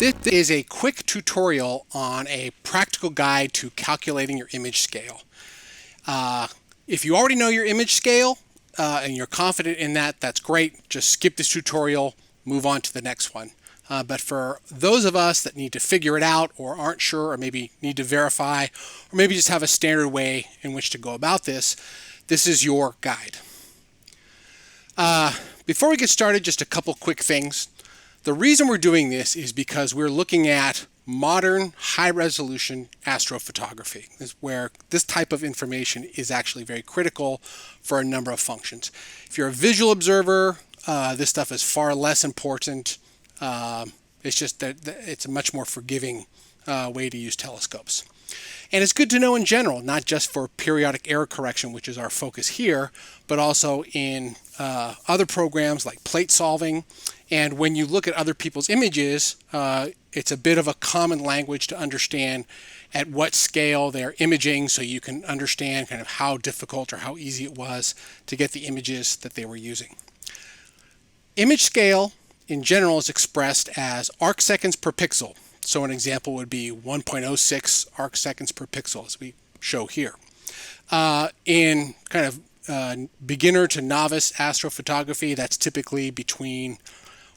This is a quick tutorial on a practical guide to calculating your image scale. If you already know your image scale and you're confident in that, that's great. Just skip this tutorial, move on to the next one. But for those of us that need to figure it out or aren't sure or maybe need to verify or maybe just have a standard way in which to go about this, this is your guide. Before we get started, just a couple quick things. The reason we're doing this is because we're looking at modern high-resolution astrophotography, where this type of information is actually very critical for a number of functions. If you're a visual observer, this stuff is far less important. It's just that it's a much more forgiving way to use telescopes. And it's good to know in general, not just for periodic error correction, which is our focus here, but also in other programs like plate solving. And when you look at other people's images, it's a bit of a common language to understand at what scale they're imaging, so you can understand kind of how difficult or how easy it was to get the images that they were using. Image scale in general is expressed as arc seconds per pixel. So an example would be 1.06 arc seconds per pixel, as we show here. In kind of beginner to novice astrophotography, that's typically between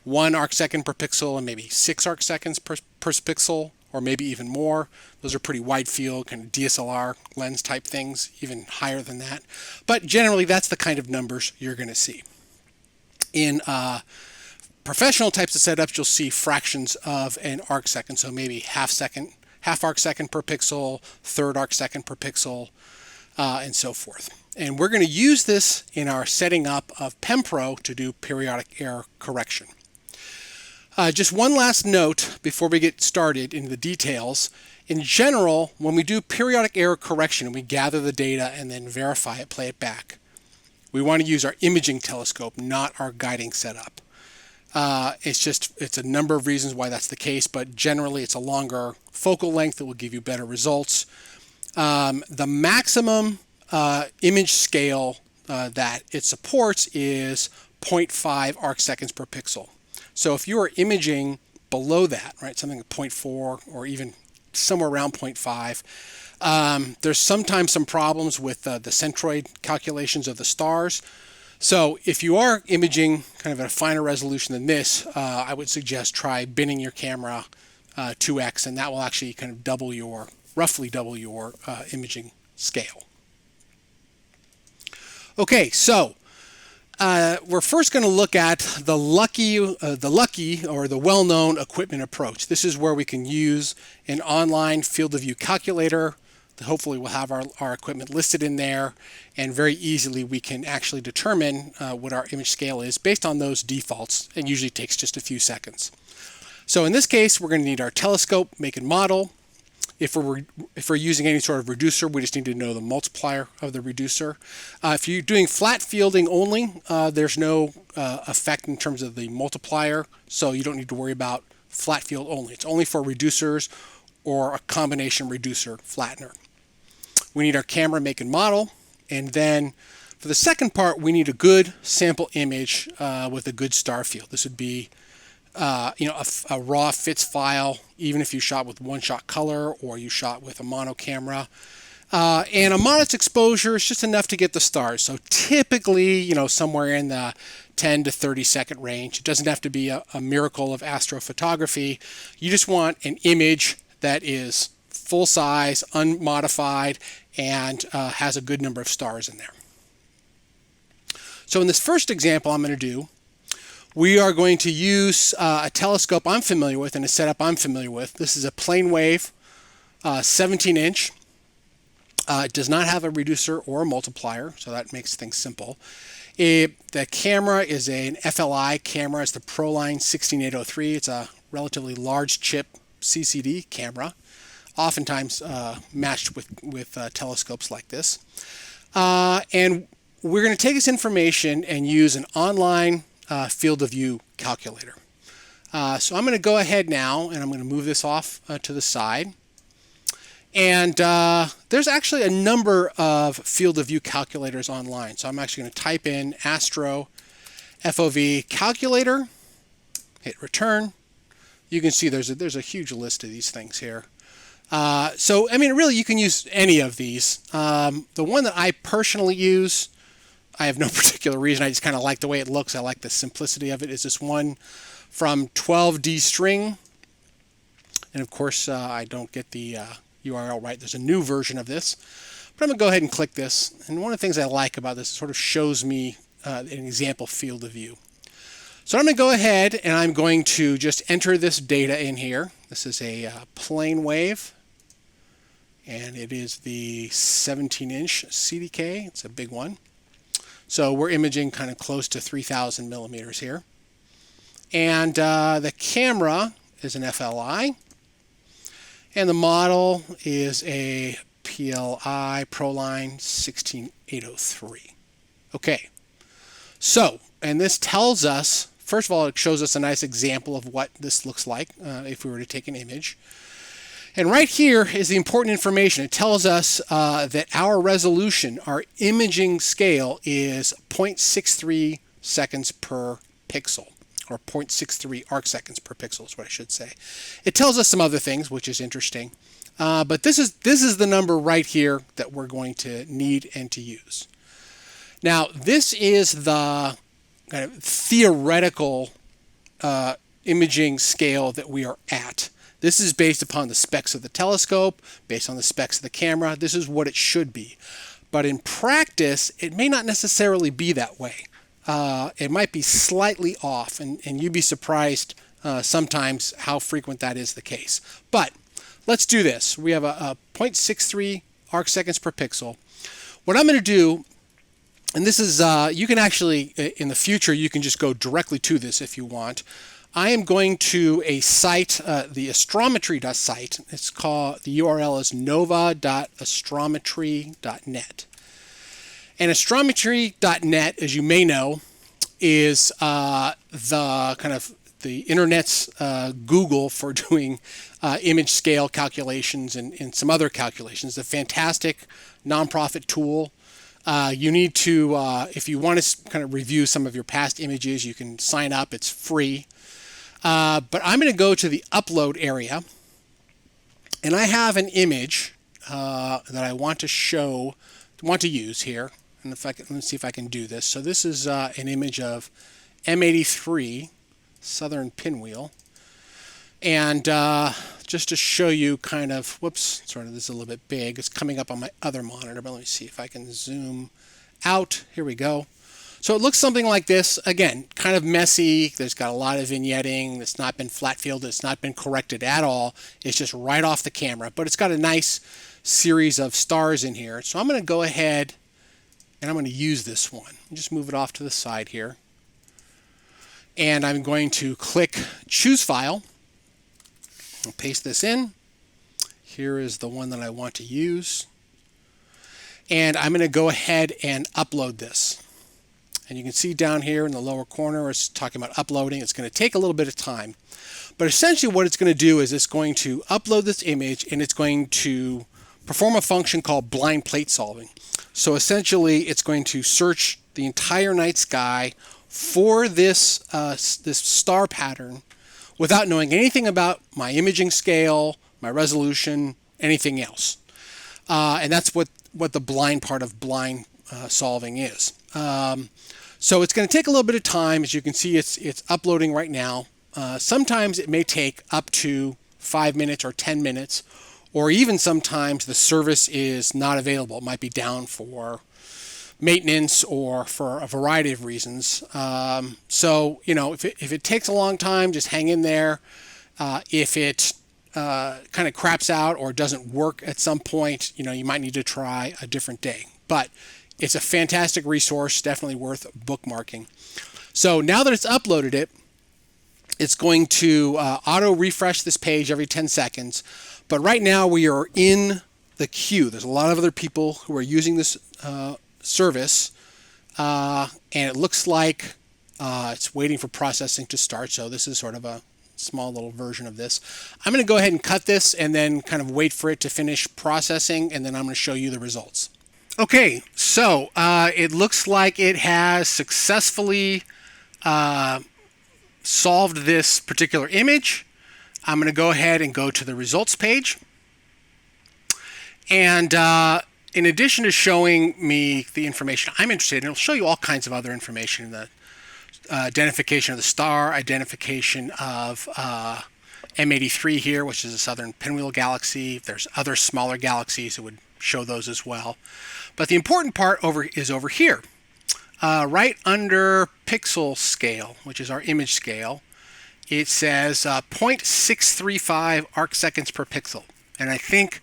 1 arc second per pixel and maybe 6 arc seconds per pixel, or maybe even more. Those are pretty wide field, kind of DSLR lens type things, even higher than that. But generally, that's the kind of numbers you're going to see. In professional types of setups, you'll see fractions of an arc second, so maybe half arc second per pixel, third arc second per pixel, and so forth. And we're going to use this in our setting up of PemPro to do periodic error correction. Just one last note before we get started into the details. In general, when we do periodic error correction and we gather the data and then verify it, play it back, we want to use our imaging telescope, not our guiding setup. It's a number of reasons why that's the case, but generally it's a longer focal length that will give you better results. The maximum image scale that it supports is 0.5 arc seconds per pixel. So if you are imaging below that, right, something like 0.4 or even somewhere around 0.5, there's sometimes some problems with the centroid calculations of the stars. So if you are imaging kind of at a finer resolution than this, I would suggest try binning your camera 2x, and that will actually kind of roughly double your imaging scale. Okay, so we're first going to look at the lucky or the well-known equipment approach. This is where we can use an online field of view calculator. Hopefully we'll have our equipment listed in there, and very easily we can actually determine what our image scale is based on those defaults, and usually takes just a few seconds. So in this case, we're going to need our telescope, make and model. If we're using any sort of reducer, we just need to know the multiplier of the reducer. If you're doing flat fielding only, there's no effect in terms of the multiplier, so you don't need to worry about flat field only. It's only for reducers or a combination reducer flattener. We need our camera, make and model, and then for the second part, we need a good sample image with a good star field. This would be a raw FITS file, even if you shot with one-shot color or you shot with a mono camera. And a modest exposure is just enough to get the stars. So typically, somewhere in the 10 to 30 second range. It doesn't have to be a miracle of astrophotography. You just want an image that is full size, unmodified, and has a good number of stars in there. So in this first example I'm going to do, we are going to use a telescope I'm familiar with and a setup I'm familiar with. This is a Planewave 17-inch. It does not have a reducer or a multiplier, so that makes things simple. The camera is an FLI camera. It's the Proline 16803. It's a relatively large chip CCD camera, oftentimes matched with telescopes like this. And we're going to take this information and use an online field of view calculator. So I'm going to go ahead now and I'm going to move this off to the side. And there's actually a number of field of view calculators online. So I'm actually going to type in Astro FOV calculator, hit return. you can see there's a huge list of these things here. So, I mean, really, you can use any of these. The one that I personally use, I have no particular reason. I just kind of like the way it looks. I like the simplicity of it. Is this one from 12D String. And of course, I don't get the URL right. There's a new version of this. But I'm going to go ahead and click this. And one of the things I like about this, it sort of shows me an example field of view. So I'm going to go ahead and I'm going to just enter this data in here. This is a plane wave. And it is the 17-inch CDK. It's a big one. So we're imaging kind of close to 3,000 millimeters here. And the camera is an FLI. And the model is a PLI Proline 16803. Okay. So, and this tells us, first of all, it shows us a nice example of what this looks like if we were to take an image. And right here is the important information. It tells us that our resolution, our imaging scale, is 0.63 seconds per pixel, or 0.63 arc seconds per pixel is what I should say. It tells us some other things, which is interesting. But this is the number right here that we're going to need and to use. Now, this is the kind of theoretical imaging scale that we are at. This is based upon the specs of the telescope, based on the specs of the camera. This is what it should be. But in practice, it may not necessarily be that way. It might be slightly off, and you'd be surprised sometimes how frequent that is the case. But let's do this. We have a 0.63 arc seconds per pixel. What I'm going to do, and this is, you can actually, in the future, you can just go directly to this if you want. I am going to a site, the astrometry.site. It's called, the URL is nova.astrometry.net. And astrometry.net, as you may know, is the kind of the internet's Google for doing image scale calculations and some other calculations. It's a fantastic nonprofit tool. You need to, if you want to kind of review some of your past images, you can sign up. It's free. But I'm going to go to the upload area, and I have an image that I want to use here. And if I can, let's see if I can do this. So this is an image of M83 Southern Pinwheel, and just to show you kind of, whoops, sort of this is a little bit big. It's coming up on my other monitor, but let me see if I can zoom out. Here we go. So it looks something like this. Again, kind of messy. There's got a lot of vignetting. It's not been flat filled. It's not been corrected at all. It's just right off the camera. But it's got a nice series of stars in here. So I'm going to go ahead and I'm going to use this one. Just move it off to the side here. And I'm going to click Choose File. I'll paste this in. Here is the one that I want to use. And I'm going to go ahead and upload this. And you can see down here in the lower corner, it's talking about uploading. It's going to take a little bit of time. But essentially what it's going to do is it's going to upload this image and it's going to perform a function called blind plate solving. So essentially it's going to search the entire night sky for this, this star pattern without knowing anything about my imaging scale, my resolution, anything else. And that's what the blind part of blind solving is. So it's going to take a little bit of time. As you can see, it's uploading right now. Sometimes it may take up to 5 minutes or 10 minutes, or even sometimes the service is not available. It might be down for maintenance or for a variety of reasons. So, you know, if it takes a long time, just hang in there. If it kind of craps out or doesn't work at some point, you know, you might need to try a different day. But it's a fantastic resource, definitely worth bookmarking. So now that it's uploaded it, it's going to auto refresh this page every 10 seconds. But right now we are in the queue. There's a lot of other people who are using this service, and it looks like it's waiting for processing to start. So this is sort of a small little version of this. I'm going to go ahead and cut this and then kind of wait for it to finish processing, and then I'm going to show you the results. Okay, so it looks like it has successfully solved this particular image. I'm going to go ahead and go to the results page. And in addition to showing me the information I'm interested in, it'll show you all kinds of other information, the identification of the star, identification of M83 here, which is a southern pinwheel galaxy. If there's other smaller galaxies, it would show those as well. But the important part is over here, right under pixel scale, which is our image scale. It says 0.635 arc seconds per pixel. And I think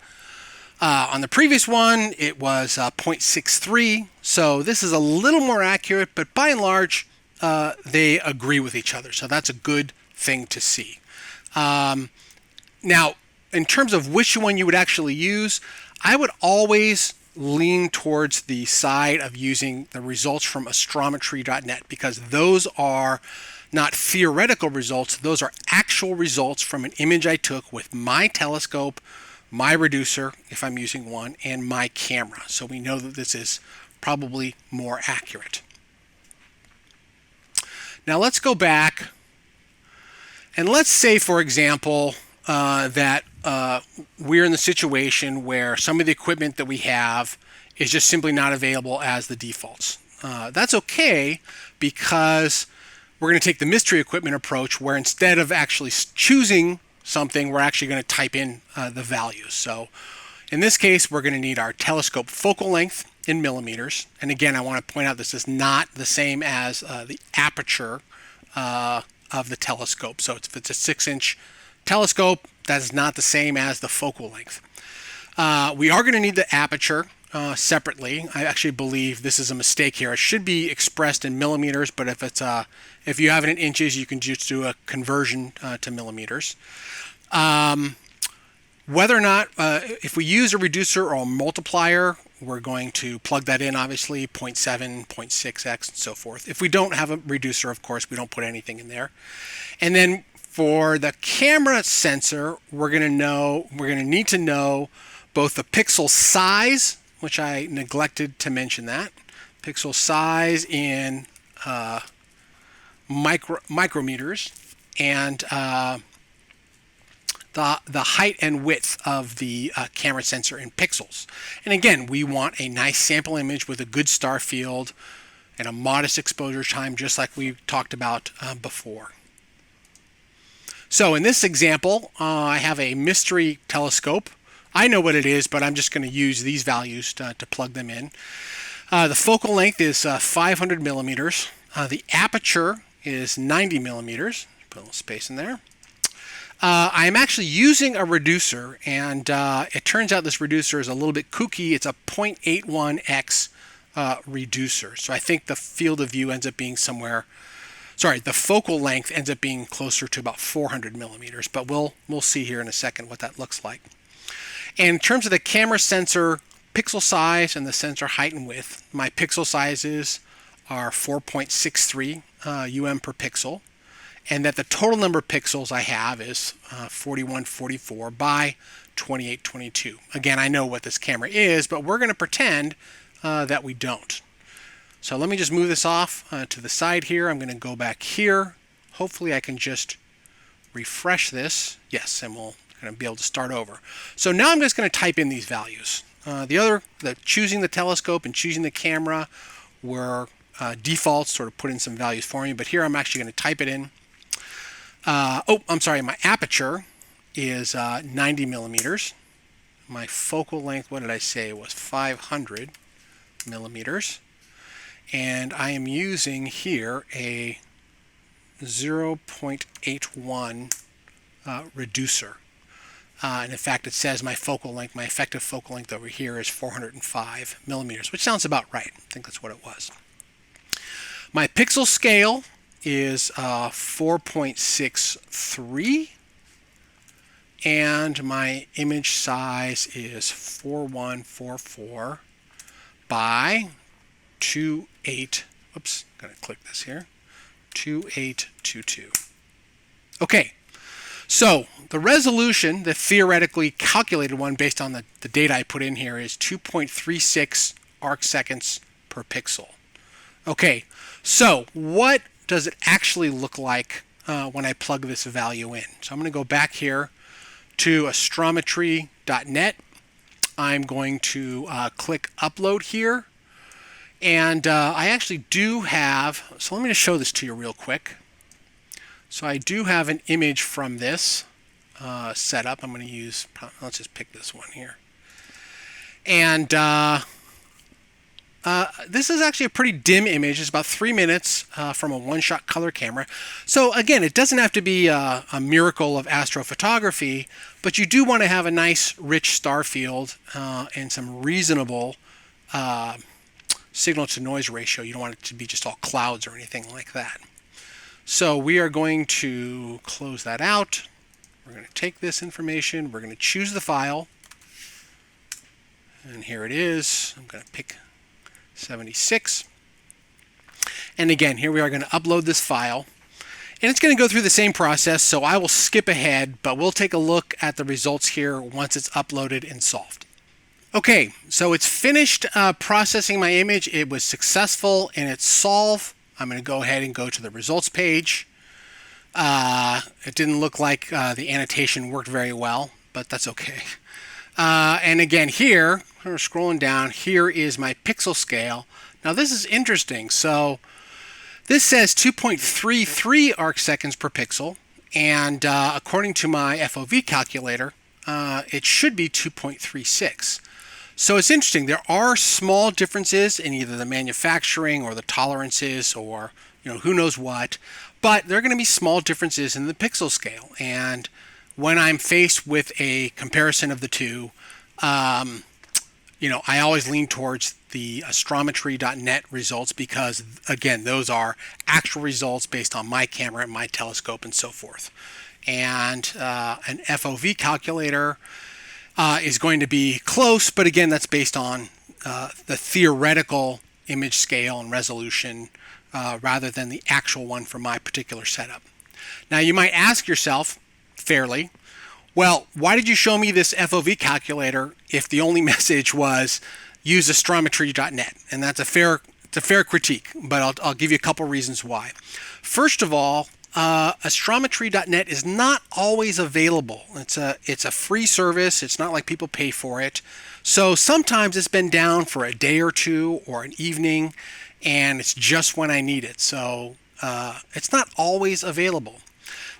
on the previous one, it was 0.63. So this is a little more accurate, but by and large, they agree with each other. So that's a good thing to see. Now, in terms of which one you would actually use, I would always lean towards the side of using the results from astrometry.net, because those are not theoretical results. Those are actual results from an image I took with my telescope, my reducer, if I'm using one, and my camera. So we know that this is probably more accurate. Now let's go back and let's say, for example, that we're in the situation where some of the equipment that we have is just simply not available as the defaults. That's okay, because we're going to take the mystery equipment approach, where instead of actually choosing something, we're actually going to type in the values. So in this case, we're going to need our telescope focal length in millimeters. And again, I want to point out this is not the same as the aperture of the telescope. So if it's a 6-inch telescope, that is not the same as the focal length. We are going to need the aperture separately. I actually believe this is a mistake here. It should be expressed in millimeters, but if you have it in inches, you can just do a conversion to millimeters. Whether or not, if we use a reducer or a multiplier, we're going to plug that in, obviously, 0.7, 0.6x, and so forth. If we don't have a reducer, of course, we don't put anything in there. And then for the camera sensor, we're going to need to know both the pixel size, which I neglected to mention that, pixel size in micrometers, and the height and width of the camera sensor in pixels. And again, we want a nice sample image with a good star field and a modest exposure time, just like we talked about before. So in this example, I have a mystery telescope. I know what it is, but I'm just going to use these values to plug them in. The focal length is 500 millimeters. The aperture is 90 millimeters. Put a little space in there. I'm actually using a reducer, and it turns out this reducer is a little bit kooky. It's a 0.81x reducer. So I think the field of view ends up being the focal length ends up being closer to about 400 millimeters, but we'll see here in a second what that looks like. And in terms of the camera sensor pixel size and the sensor height and width, my pixel sizes are 4.63 UM per pixel, and that the total number of pixels I have is 4144 by 2822. Again, I know what this camera is, but we're going to pretend that we don't. So let me just move this off to the side here. I'm going to go back here. Hopefully I can just refresh this. Yes, and we'll going to be able to start over. So now I'm just going to type in these values. Choosing the telescope and choosing the camera were defaults, sort of put in some values for me, but here I'm actually going to type it in. I'm sorry, my aperture is 90 millimeters. My focal length, what did I say, was 500 millimeters. And I am using here a 0.81 reducer. And in fact, it says my effective focal length over here is 405 millimeters, which sounds about right. I think that's what it was. My pixel scale is 4.63, and my image size is 4144 by 28. Oops, gotta click this here. 2822. Okay. So the resolution, the theoretically calculated one based on the data I put in here, is 2.36 arc seconds per pixel. Okay, so what does it actually look like when I plug this value in. So I'm going to go back here to astrometry.net. I'm going to click upload here. And I actually do have, so let me just show this to you real quick. So I do have an image from this set up. I'm going to use, let's just pick this one here. And this is actually a pretty dim image. It's about 3 minutes from a one-shot color camera. So again, it doesn't have to be a miracle of astrophotography, but you do want to have a nice rich star field and some reasonable signal to noise ratio. You don't want it to be just all clouds or anything like that. So we are going to close that out. We're going to take this information. We're going to choose the file. And here it is. I'm going to pick 76. And again, here we are going to upload this file. And it's going to go through the same process, so I will skip ahead, but we'll take a look at the results here once it's uploaded and solved. Okay, so it's finished processing my image. It was successful in its solve. I'm going to go ahead and go to the results page. It didn't look like the annotation worked very well, but that's okay. And again here, we're scrolling down, here is my pixel scale. Now this is interesting. So this says 2.33 arc seconds per pixel, and according to my FOV calculator, it should be 2.36. So it's interesting. There are small differences in either the manufacturing or the tolerances or who knows what, but there are going to be small differences in the pixel scale. And when I'm faced with a comparison of the two, I always lean towards the astrometry.net results because, again, those are actual results based on my camera and my telescope and so forth. And an FOV calculator is going to be close, but again, that's based on the theoretical image scale and resolution rather than the actual one for my particular setup. Now, you might ask yourself, fairly, well, why did you show me this FOV calculator if the only message was use astrometry.net? And that's a fair critique, but I'll give you a couple reasons why. First of all, astrometry.net is not always available. It's a free service. It's not like people pay for it. So sometimes it's been down for a day or two or an evening, and it's just when I need it. So it's not always available.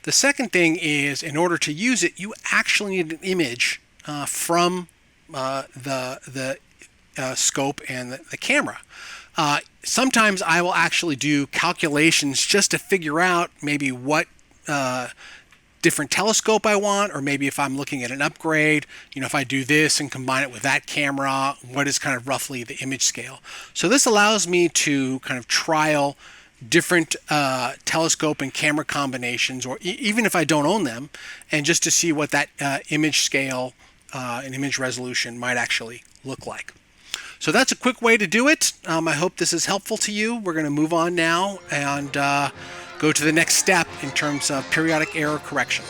The second thing is, in order to use it, you actually need an image from the scope and the camera. Sometimes I will actually do calculations just to figure out maybe what different telescope I want, or maybe if I'm looking at an upgrade, if I do this and combine it with that camera, what is kind of roughly the image scale. So this allows me to kind of trial different telescope and camera combinations, or even if I don't own them, and just to see what that image scale and image resolution might actually look like. So that's a quick way to do it. I hope this is helpful to you. We're going to move on now and go to the next step in terms of periodic error correction.